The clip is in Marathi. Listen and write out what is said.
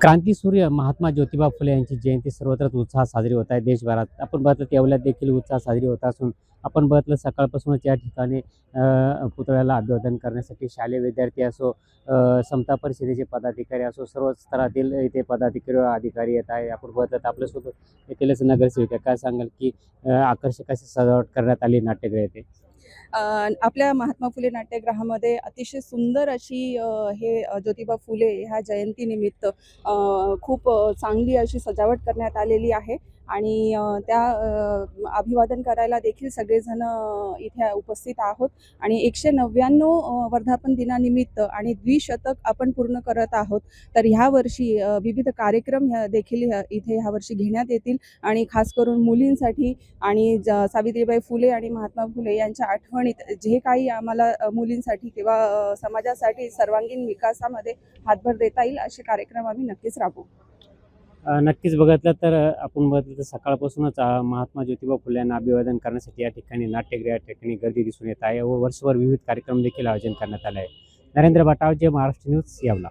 क्रांतीसूर्य महात्मा ज्योतिबा फुले यांची जयंती सर्वत्र उत्साहात साजरी होत आहे देशभरात. आपण बघितलं येवल्यात देखील उत्साह साजरी होत असून आपण बघितलं सकाळपासूनच या ठिकाणी पुतळ्याला अभिवादन करण्यासाठी शालेय विद्यार्थी असो, समता परिषदेचे पदाधिकारी असो, सर्व स्तरातील इथे पदाधिकारी व अधिकारी येत आहे. आपण बघितलं आपल्यासोबत येथीलच नगरसेविका, काय सांगाल की आकर्षक अशी सजावट करण्यात आली नाट्यगृह येथे? आपल्या महात्मा फुले नाट्यगृहामध्ये अतिशय सुंदर अशी हे ज्योतिबा फुले ह्या जयंतीनिमित्त खूप चांगली अशी सजावट करण्यात आलेली आहे आणि त्या अभिवादन करायला देखील सगळेजण इथे उपस्थित आहोत आणि 199 वर्धापन दिनानिमित्त आणि द्विशतक आपण पूर्ण करत आहोत. तर ह्या वर्षी विविध कार्यक्रम देखील इथे ह्या वर्षी घेण्यात येतील आणि खास करून मुलींसाठी आणि सावित्रीबाई फुले आणि महात्मा फुले यांच्या आठवणीत जे काही आम्हाला मुलींसाठी किंवा समाजासाठी सर्वांगीण विकासामध्ये हातभार देता येईल असे कार्यक्रम आम्ही नक्कीच राबवू. नक्कीच बघितलं तर आपण बघितलं तर सकाळपासूनच महात्मा ज्योतिबा फुले यांना अभिवादन करण्यासाठी या ठिकाणी नाट्यगृह या ठिकाणी गर्दी दिसून येत आहे व वर्षभर विविध कार्यक्रम देखील आयोजन करण्यात आले आहे. नरेंद्र बाटावजे, महाराष्ट्र न्यूज, येवला.